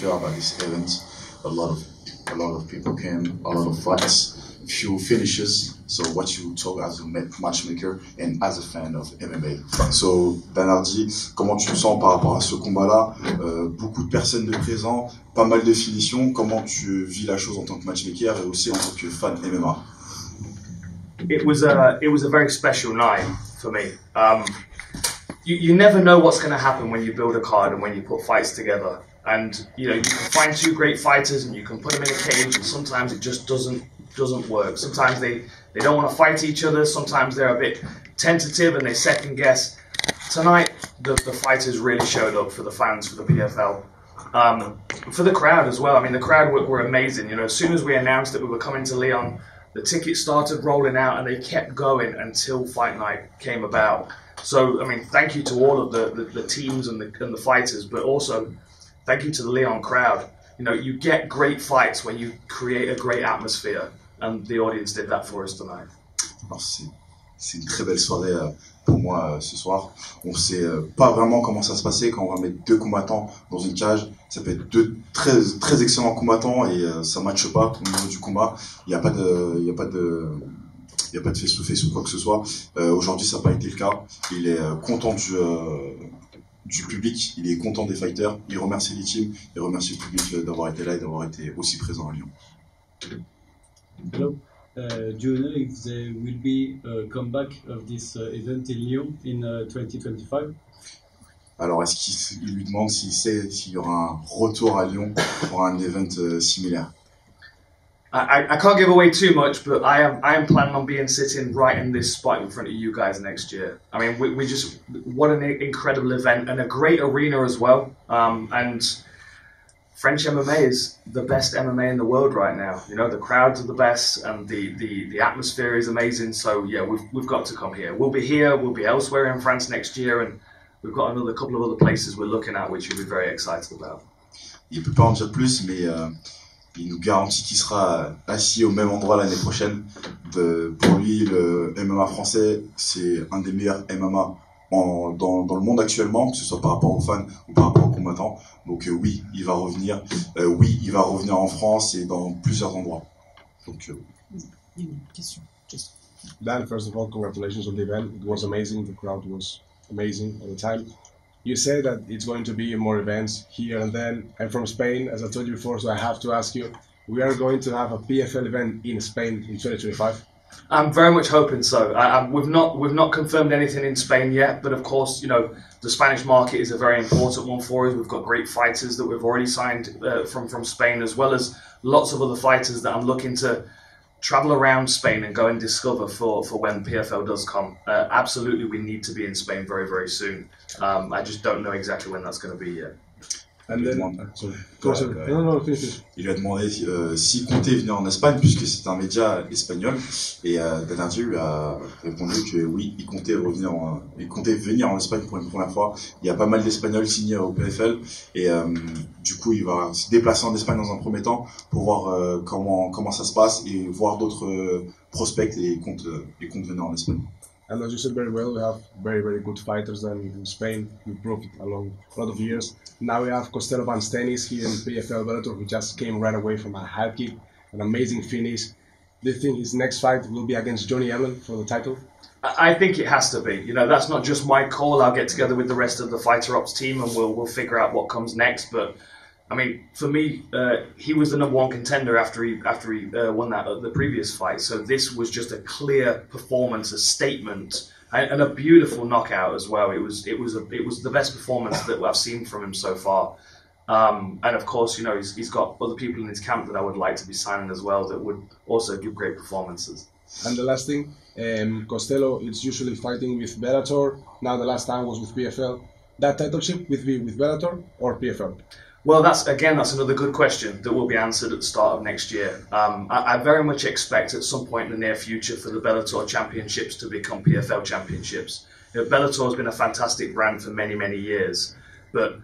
atmosphere about this event. A lot of people came, a lot of fights, few finishes. So what you talk as a matchmaker and as a fan of MMA. So Dan Hardy, comment tu te sens par rapport à ce combat-là? Beaucoup de personnes de présents, pas mal de finitions. Comment tu vis la chose en tant que matchmaker et aussi en tant que fan MMA? It was a very special night for me. You never know what's going to happen when you build a card and when you put fights together. And you know, you can find two great fighters and you can put them in a cage, and sometimes it just doesn't work. Sometimes they don't want to fight each other. Sometimes they're a bit tentative and they second guess. Tonight, the fighters really showed up for the fans, for the PFL, for the crowd as well. I mean, the crowd were amazing. You know, as soon as we announced that we were coming to Lyon, the tickets started rolling out and they kept going until fight night came about. So, I mean, thank you to all of the teams and the fighters, but also thank you to the Lyon crowd. You know, you get great fights when you create a great atmosphere, and the audience did that for us tonight. C'est une très belle soirée pour moi ce soir. On sait pas vraiment comment ça se passait quand on va mettre deux combattants dans une cage. Ça peut être deux très excellents combattants et ça matche pas au niveau du combat. Il y a pas de face-to-face ou quoi que ce soit. Aujourd'hui, ça n'a pas été le cas. Il est content du public, il est content des fighters, il remercie les teams, il remercie le public d'avoir été là et d'avoir été aussi présent à Lyon. Hello. Do you know if there will be a comeback of this event in Lyon in 2025? Alors, est-ce qu'il lui demande s'il y aura un retour à Lyon pour un event similaire? I can't give away too much, but I am planning on being sitting right in this spot in front of you guys next year. I mean, we just, what an incredible event and a great arena as well. And French MMA is the best MMA in the world right now. You know, the crowds are the best and the atmosphere is amazing. So yeah, we've got to come here. We'll be here, we'll be elsewhere in France next year, and we've got another couple of other places we're looking at, which we'll be very excited about. Il peut pas en dire plus, mais il nous garantit qu'il sera assis au même endroit l'année prochaine. Pour lui, le MMA français, c'est un des meilleurs MMA dans le monde actuellement, que ce soit par rapport aux fans ou par rapport aux combattants. Donc oui, il va revenir. Oui, il va revenir en France et dans plusieurs endroits. Donc, Une question. Dan, first of all, congratulations on the event. It was amazing. The crowd was amazing at the time. You said that it's going to be more events here and then. I'm from Spain, as I told you before, so I have to ask you, we are going to have a PFL event in Spain in 2025? I'm very much hoping so. We've not confirmed anything in Spain yet, but of course, you know, the Spanish market is a very important one for us. We've got great fighters that we've already signed from Spain, as well as lots of other fighters that I'm looking to travel around Spain and go and discover for when PFL does come. Absolutely, we need to be in Spain very, very soon. I just don't know exactly when that's going to be yet. And then, il lui a demandé s'il comptait venir en Espagne, puisque c'est un média espagnol, et Dan Hardy lui a répondu que oui, il comptait venir en Espagne pour une première fois. Il y a pas mal d'Espagnols signés au PFL, et du coup il va se déplacer en Espagne dans un premier temps pour voir comment ça se passe et voir d'autres prospects et compte venir en Espagne. And as you said very well, we have very, very good fighters in Spain. We proved it along a lot of years. Now we have Costello Van Stennis here in PFL Bellator, who just came right away from a high kick, an amazing finish. Do you think his next fight will be against Johnny Evelyn for the title? I think it has to be. You know, that's not just my call. I'll get together with the rest of the Fighter Ops team and we'll figure out what comes next. But I mean, for me, he was the #1 contender after he won the previous fight. So this was just a clear performance, a statement, and a beautiful knockout as well. It was the best performance that I've seen from him so far. And of course, you know, he's got other people in his camp that I would like to be signing as well that would also give great performances. And the last thing, Costello is usually fighting with Bellator. Now the last time was with PFL. That titleship with Bellator or PFL? Well, that's another good question that will be answered at the start of next year. I very much expect at some point in the near future for the Bellator Championships to become PFL Championships. You know, Bellator has been a fantastic brand for many, many years, but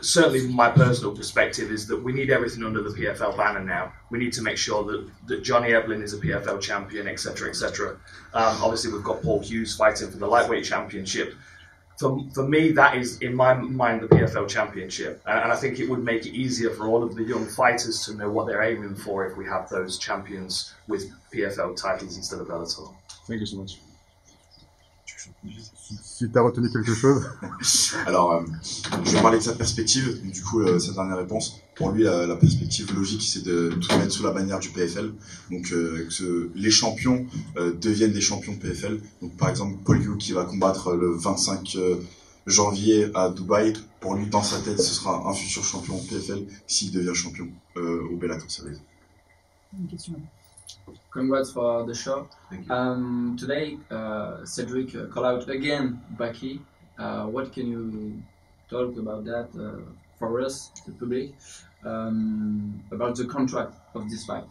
certainly my personal perspective is that we need everything under the PFL banner now. We need to make sure that Johnny Evelyn is a PFL champion, etc., etc. Obviously, we've got Paul Hughes fighting for the lightweight championship. for me, that is, in my mind, the PFL Championship. And I think it would make it easier for all of the young fighters to know what they're aiming for if we have those champions with PFL titles instead of Bellator. Thank you so much. Si tu as retenu quelque chose. Alors, je vais parler de sa perspective. Du coup, sa dernière réponse. Pour lui, la perspective logique, c'est de tout mettre sous la bannière du PFL. Donc, que les champions deviennent des champions de PFL. Donc, par exemple, Paul Yu qui va combattre le 25 janvier à Dubaï. Pour lui, dans sa tête, ce sera un futur champion PFL s'il devient champion au Bellator Series. Une question. Congrats for the show. Today, Cedric called out again Baki. What can you talk about that for us, the public, about the contract of this fight?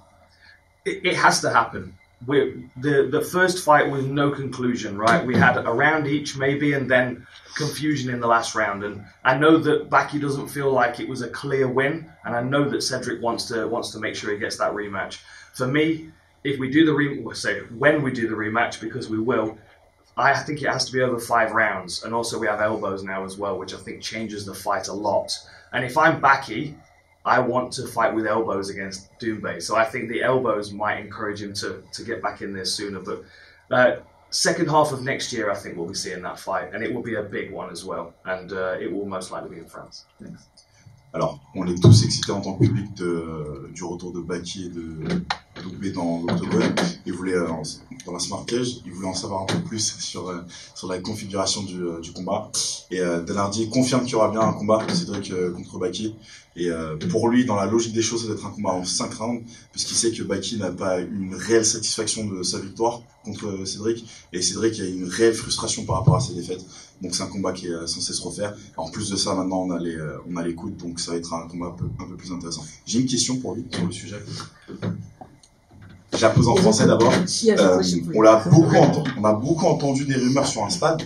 It has to happen. The first fight was no conclusion, right? We had a round each maybe, and then confusion in the last round. And I know that Baki doesn't feel like it was a clear win, and I know that Cedric wants to make sure he gets that rematch. For me, if we do when we do the rematch, because we will, I think it has to be over 5 rounds. And also we have elbows now as well, which I think changes the fight a lot. And if I'm Baki, I want to fight with elbows against Doumbe. So I think the elbows might encourage him to get back in there sooner. But second half of next year, I think we'll be seeing that fight. And it will be a big one as well. And it will most likely be in France. Thanks. Alors, on est tous excités en tant que public du retour de Baki et de Doumbe dans l'octogone. Ils voulaient, dans la Smart Cage, ils voulaient en savoir un peu plus sur la configuration du combat. Et Dan Hardy confirme qu'il y aura bien un combat, Cédric contre Baki. Et pour lui, dans la logique des choses, ça doit être un combat en 5 rounds, puisqu'il sait que Baki n'a pas eu une réelle satisfaction de sa victoire contre Cédric, et Cédric a une réelle frustration par rapport à ses défaites. Donc c'est un combat qui est censé se refaire. En plus de ça, maintenant on a les coudes, donc ça va être un combat un peu plus intéressant. J'ai une question pour lui sur le sujet. Je la pose en français d'abord. On a beaucoup entendu des rumeurs sur un stade.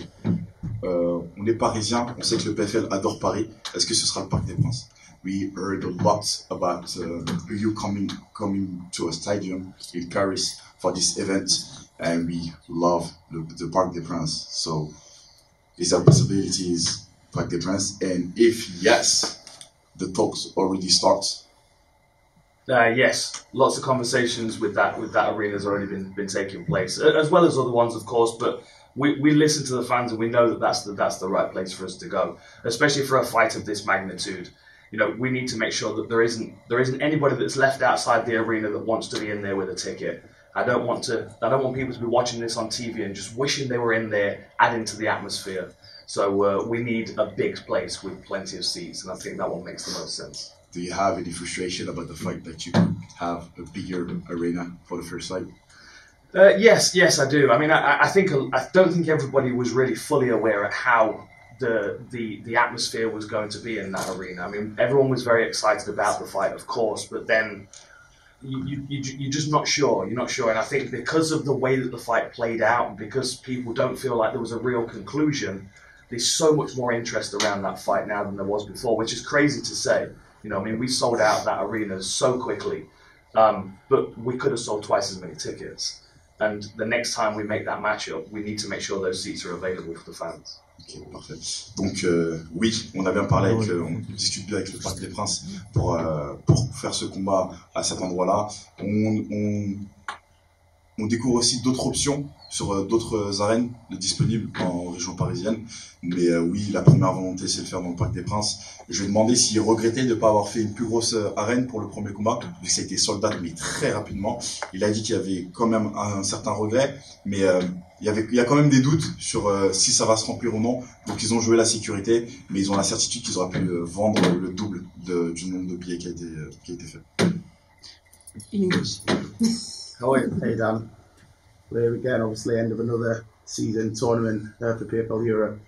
On est parisien, on sait que le PFL adore Paris. Est-ce que ce sera le Parc des Princes? We heard a lot about you coming to a stadium in Paris for this event, and we love the Parc des Princes. So, is there possibilities Parc des Princes? And if yes, the talks already start. Yes, lots of conversations with that arena has already been taking place, as well as other ones, of course. But we listen to the fans, and we know that that's the right place for us to go, especially for a fight of this magnitude. You know, we need to make sure that there isn't anybody that's left outside the arena that wants to be in there with a ticket. I don't want people to be watching this on TV and just wishing they were in there, adding to the atmosphere. So we need a big place with plenty of seats, and I think that one makes the most sense. Do you have any frustration about the fact that you could have a bigger arena for the first fight? Yes, I do. I mean, I don't think everybody was really fully aware of how the atmosphere was going to be in that arena. I mean, everyone was very excited about the fight, of course, but then you're just not sure. You're not sure, and I think because of the way that the fight played out, and because people don't feel like there was a real conclusion, there's so much more interest around that fight now than there was before, which is crazy to say. You know, I mean, we sold out that arena so quickly, but we could have sold twice as many tickets. And the next time we make that matchup, we need to make sure those seats are available for the fans. Ok, parfait. Donc oui, on a bien parlé on discute bien avec le Parc des Princes pour faire ce combat à cet endroit-là. On découvre aussi d'autres options sur d'autres arènes disponibles en région parisienne. Mais oui, la première volonté, c'est de faire dans le Parc des Princes. Je lui ai demandé s'il regrettait de ne pas avoir fait une plus grosse arène pour le premier combat, vu que ça a été sold out, mais très rapidement. Il a dit qu'il y avait quand même un certain regret, mais il y a quand même des doutes sur si ça va se remplir ou non. Donc ils ont joué la sécurité, mais ils ont la certitude qu'ils auraient pu vendre le double du nombre de billets qui a été fait. In English. How are you? Hey Dan. We're here again, obviously, end of another season tournament for PFL Europe.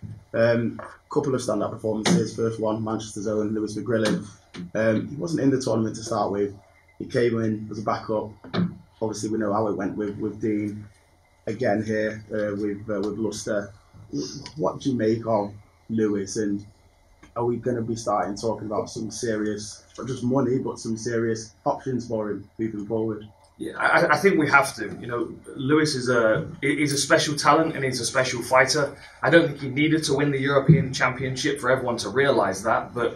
Couple of standout performances. First one, Manchester's own Lewis McGrillen. He wasn't in the tournament to start with. He came in as a backup. Obviously, we know how it went with Dean. Again here with Luster. What do you make of Lewis, and are we going to be starting talking about some serious, not just money, but some serious options for him moving forward? Yeah, I think we have to. You know, Lewis is a special talent and he's a special fighter. I don't think he needed to win the European Championship for everyone to realise that. But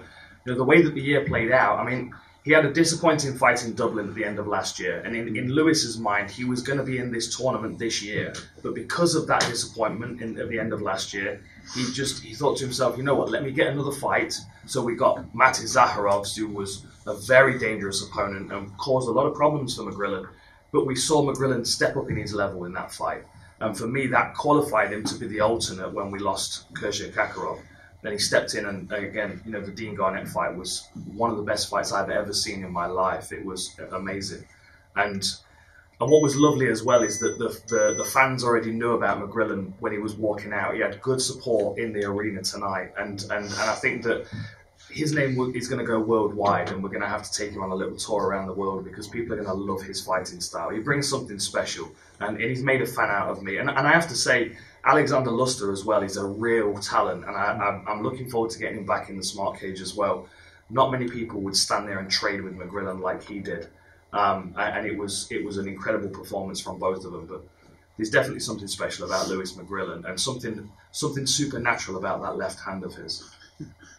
you know, the way that the year played out, I mean, he had a disappointing fight in Dublin at the end of last year. And in Lewis's mind, he was going to be in this tournament this year. But because of that disappointment at the end of last year, he thought to himself, you know what, let me get another fight. So we got Matis Zaharovs, who was a very dangerous opponent and caused a lot of problems for McGrillen. But we saw McGrillen step up in his level in that fight. And for me, that qualified him to be the alternate when we lost Kershaw Kakarov. Then he stepped in, and again, you know, the Dean Garnett fight was one of the best fights I've ever seen in my life. It was amazing. And what was lovely as well is that the fans already knew about McGrillen when he was walking out. He had good support in the arena tonight. And I think that his name is going to go worldwide, and we're going to have to take him on a little tour around the world because people are going to love his fighting style. He brings something special, and he's made a fan out of me. And I have to say, Alexander Luster as well, he's a real talent, and I'm looking forward to getting him back in the smart cage as well. Not many people would stand there and trade with McGrillen like he did, and it was an incredible performance from both of them. But there's definitely something special about Lewis McGrillen, and something supernatural about that left hand of his.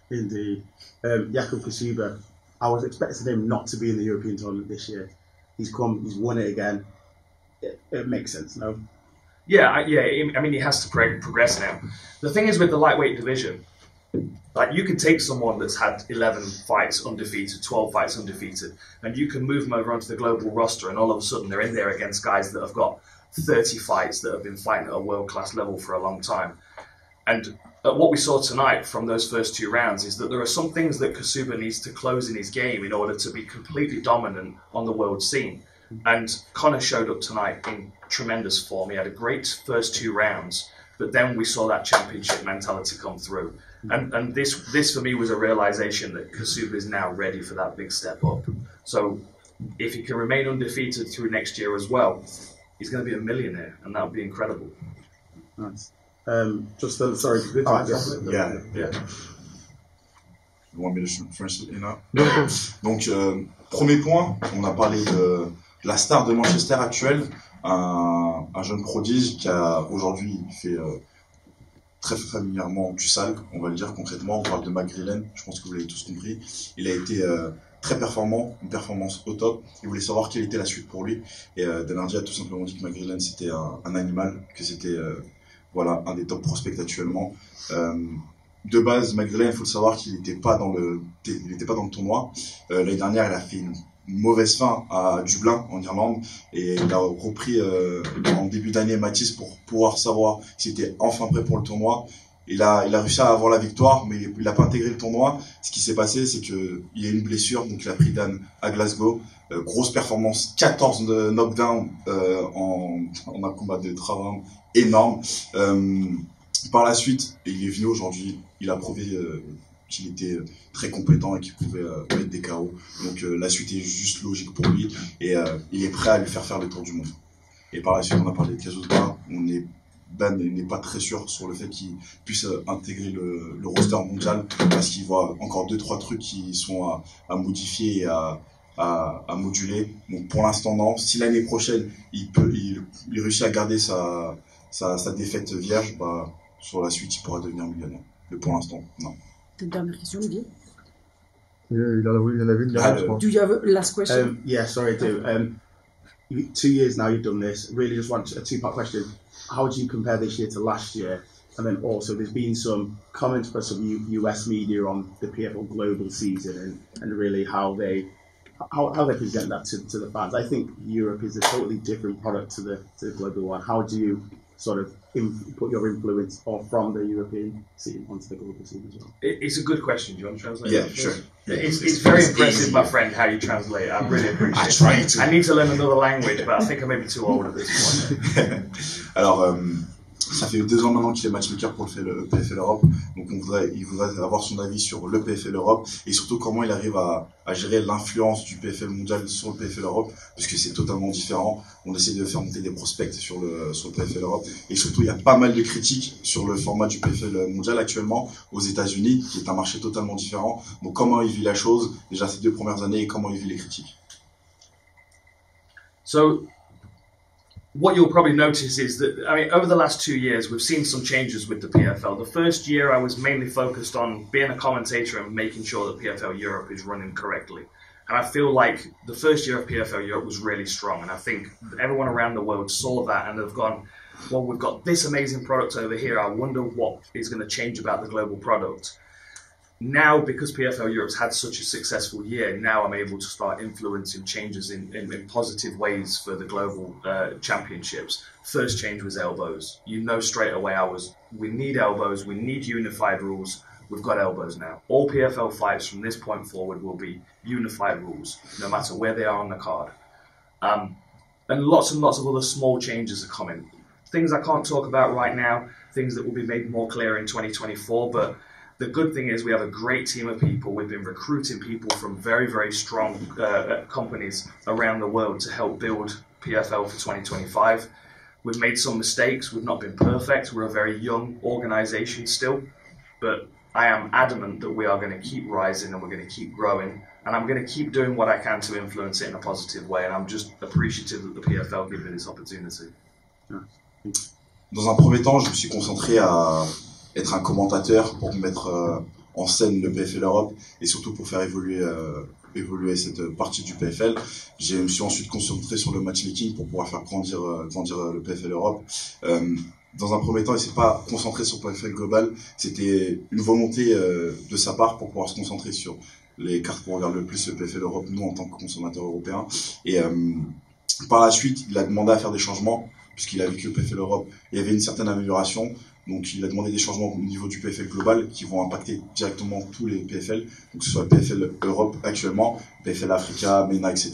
Indeed. Jakub Kasuba, I was expecting him not to be in the European tournament this year. He's won it again. It makes sense, no? Yeah. I mean, he has to progress now. The thing is with the lightweight division, like you can take someone that's had 11 fights undefeated, 12 fights undefeated, and you can move them over onto the global roster, and all of a sudden they're in there against guys that have got 30 fights that have been fighting at a world-class level for a long time. And what we saw tonight from those first two rounds is that there are some things that Kasuba needs to close in his game in order to be completely dominant on the world scene. And Conor showed up tonight in tremendous form. He had a great first two rounds, but then we saw that championship mentality come through. And this for me was a realization that Kasuba is now ready for that big step up. So if he can remain undefeated through next year as well, he's going to be a millionaire, and that would be incredible. Nice. Sorry. Yeah. You want me to translate now? Donc, premier point, on a parlé de la star de Manchester actuelle, un jeune prodige qui a aujourd'hui fait très familièrement du sale, on va le dire concrètement. On parle de McGrillen, je pense que vous l'avez tous compris. Il a été très performant, une performance au top. Il voulait savoir quelle était la suite pour lui. Et Dan Hardy a tout simplement dit que McGrillen c'était un animal, que c'était voilà, un des top prospects actuellement. De base, McGrillen, il faut le savoir qu'il n'était pas dans le tournoi. L'année dernière, il a fait une mauvaise fin à Dublin, en Irlande, et il a repris en début d'année Mathis pour pouvoir savoir s'il était enfin prêt pour le tournoi. Il a réussi à avoir la victoire, mais il n'a pas intégré le tournoi. Ce qui s'est passé, c'est qu'il y a eu une blessure, donc il a pris Dan à Glasgow. Grosse performance, 14 knockdowns en un combat de travail énorme. Par la suite, il est venu aujourd'hui, il a prouvé qu'il était très compétent et qu'il pouvait mettre des KO. Donc la suite est juste logique pour lui et il est prêt à lui faire le tour du monde. Et par la suite, on a parlé de Kasuba. Ben n'est pas très sûr sur le fait qu'il puisse intégrer le roster mondial parce qu'il voit encore 2-3 trucs qui sont à modifier et à moduler. Donc pour l'instant, non. Si l'année prochaine, il réussit à garder sa défaite vierge, bah, sur la suite, il pourra devenir millionnaire. Mais pour l'instant, non. Une dernière question, Olivier. Il y en avait une dernière, je crois. Do you have a last question? Yeah, sorry, I do. 2 years now you've done this. Really just want a two-part question. How do you compare this year to last year? And then also there's been some comments by some US media on the PFL global season and really how they present that to the fans. I think Europe is a totally different product to the global one. How do you sort of put your influence from the European scene onto the global scene as well? It's a good question. Do you want to translate? Yeah, sure. It's very impressive, my friend, how you translate. I really appreciate it. I try to. I need to learn another language, but I think I may be too old at this point. Alors, ça fait 2 ans maintenant qu'il est matchmaker pour le PFL Europe, donc il voudrait avoir son avis sur le PFL Europe et surtout comment il arrive à gérer l'influence du PFL mondial sur le PFL Europe, parce que c'est totalement différent. On essaie de faire monter des prospects sur le PFL Europe et surtout il y a pas mal de critiques sur le format du PFL mondial actuellement aux États-Unis, qui est un marché totalement différent. Donc comment il vit la chose déjà ces 2 premières années et comment il vit les critiques? So what you'll probably notice is that, I mean, over the last 2 years, we've seen some changes with the PFL. The first year, I was mainly focused on being a commentator and making sure that PFL Europe is running correctly. And I feel like the first year of PFL Europe was really strong. And I think everyone around the world saw that and have gone, well, we've got this amazing product over here. I wonder what is going to change about the global product. Now, because PFL Europe's had such a successful year, now I'm able to start influencing changes in positive ways for the global championships. First change was elbows. You know straight away we need elbows, we need unified rules. We've got elbows now. All PFL fights from this point forward will be unified rules, no matter where they are on the card. And lots of other small changes are coming. Things I can't talk about right now, things that will be made more clear in 2024, but the good thing is we have a great team of people. We've been recruiting people from very, very strong companies around the world to help build PFL for 2025. We've made some mistakes. We've not been perfect. We're a very young organization still, but I am adamant that we are going to keep rising and we're going to keep growing. And I'm going to keep doing what I can to influence it in a positive way. And I'm just appreciative that the PFL give me this opportunity. Dans un premier temps, je me suis concentré à être un commentateur pour mettre en scène le PFL Europe et surtout pour faire évoluer cette partie du PFL. Je me suis ensuite concentré sur le matchmaking pour pouvoir faire grandir le PFL Europe. Dans un premier temps, il s'est pas concentré sur le PFL global, c'était une volonté de sa part pour pouvoir se concentrer sur les cartes qu'on regarde le plus, le PFL Europe, nous en tant que consommateurs européens. Et par la suite, il a demandé à faire des changements, puisqu'il a vu que le PFL Europe, il y avait une certaine amélioration. Donc il a demandé des changements au niveau du PFL global qui vont impacter directement tous les PFL, donc que ce soit le PFL Europe actuellement, PFL Afrique, MENA, etc.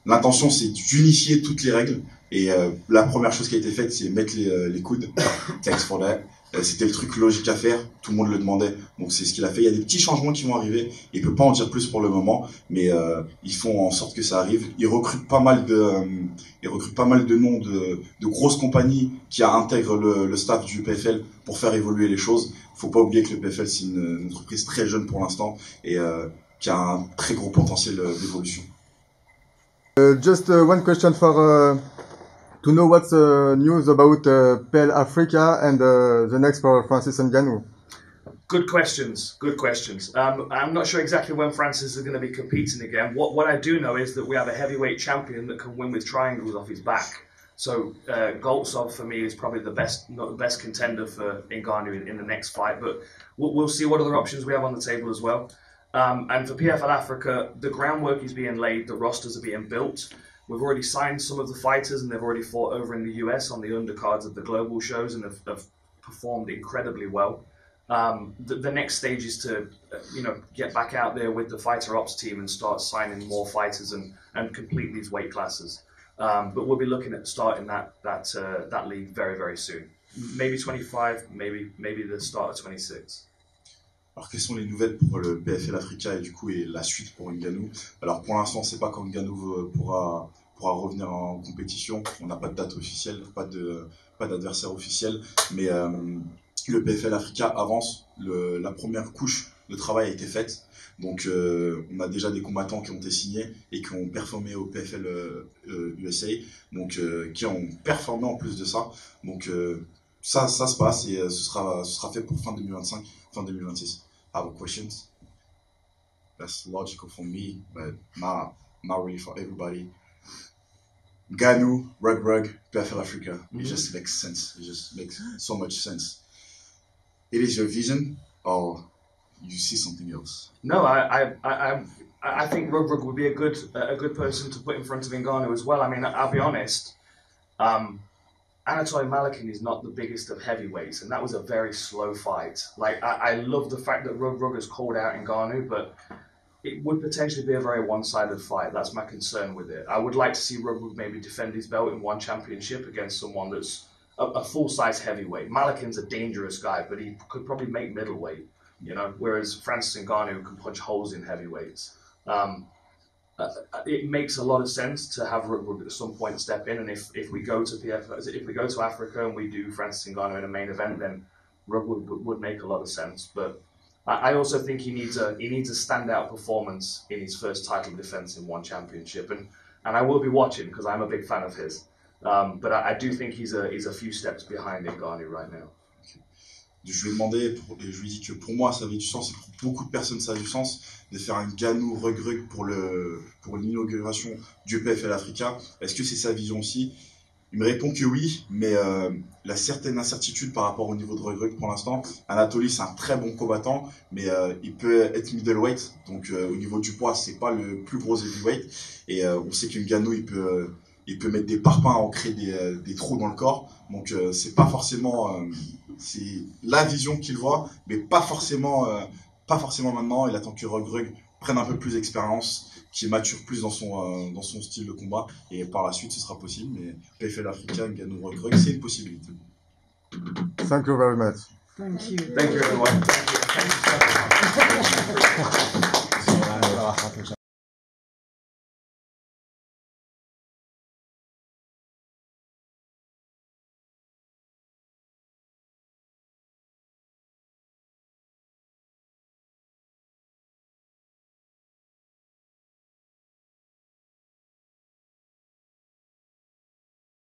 L'intention c'est d'unifier toutes les règles et la première chose qui a été faite c'est mettre les coudes. Thanks for that. C'était le truc logique à faire, tout le monde le demandait, donc c'est ce qu'il a fait. Il y a des petits changements qui vont arriver, il peut pas en dire plus pour le moment, mais ils font en sorte que ça arrive. Ils recrutent pas mal de noms de grosses compagnies qui intègrent le staff du PFL pour faire évoluer les choses. Faut pas oublier que le PFL c'est une entreprise très jeune pour l'instant et qui a un très gros potentiel d'évolution. Just one question for to know what's news about PFL Africa and the next for Francis Ngannou. Good questions. Good questions. I'm not sure exactly when Francis is going to be competing again. What I do know is that we have a heavyweight champion that can win with triangles off his back. So Goltsov for me is probably the best contender for Ngannou in the next fight. But we'll see what other options we have on the table as well. And for PFL Africa, the groundwork is being laid. The rosters are being built. We've already signed some of the fighters and they've already fought over in the US on the undercards of the global shows and have performed incredibly well. The next stage is to get back out there with the fighter ops team and start signing more fighters and complete these weight classes. But we'll be looking at starting that league very, very soon. Maybe 25, maybe the start of 26. Alors quelles sont les nouvelles pour le PFL Africa et du coup et la suite pour Ngannou? Alors pour l'instant on ne sait pas quand Ngannou pourra revenir en compétition. On n'a pas de date officielle, pas d'adversaire officiel, mais le PFL Africa avance. La première couche de travail a été faite. Donc on a déjà des combattants qui ont été signés et qui ont performé au PFL USA, donc qui ont performé en plus de ça. Donc ça se passe et ce sera fait pour fin 2025, fin 2026. I have questions. That's logical for me, but not really for everybody. Ngannou, Rug, PFL Africa. It just makes sense. It just makes so much sense. It is your vision, or you see something else? No, I think Rug would be a good person to put in front of Ngannou as well. I mean, I'll be honest. Anatoly Malakin is not the biggest of heavyweights, and that was a very slow fight. Like, I love the fact that Rug has called out Ngannou, but it would potentially be a very one-sided fight. That's my concern with it. I would like to see Rug maybe defend his belt in one championship against someone that's a full-size heavyweight. Malakin's a dangerous guy, but he could probably make middleweight, whereas Francis Ngannou can punch holes in heavyweights. It makes a lot of sense to have Rug at some point step in, and if we go to PFL, if we go to Africa and we do Francis Ngannou in a main event, then Rug would make a lot of sense. But I also think he needs a standout performance in his first title defense in one championship, and and I will be watching because I'm a big fan of his. But I do think he's a few steps behind Ngannou right now. Je lui ai demandé, et je lui ai dit que pour moi ça avait du sens, et pour beaucoup de personnes ça a du sens, de faire un Ngannou Rug pour l'inauguration du PFL Afrique. Est-ce que c'est sa vision aussi? Il me répond que oui, mais il a certaines incertitudes par rapport au niveau de Rug pour l'instant. Anatoly, c'est un très bon combattant, mais il peut être middleweight, donc au niveau du poids, c'est pas le plus gros heavyweight. Et on sait qu'un Ngannou, il peut mettre des parpaings à ancrer des trous dans le corps. Donc c'est pas forcément, c'est la vision qu'il voit, mais pas forcément maintenant. Il attend que Rug prenne un peu plus d'expérience, qui mature plus dans son style de combat, et par la suite ce sera possible. Mais PFL Afrique, Ngannou Rug, c'est une possibilité. Thank you very much. Thank you. Thank you everyone. Thank you.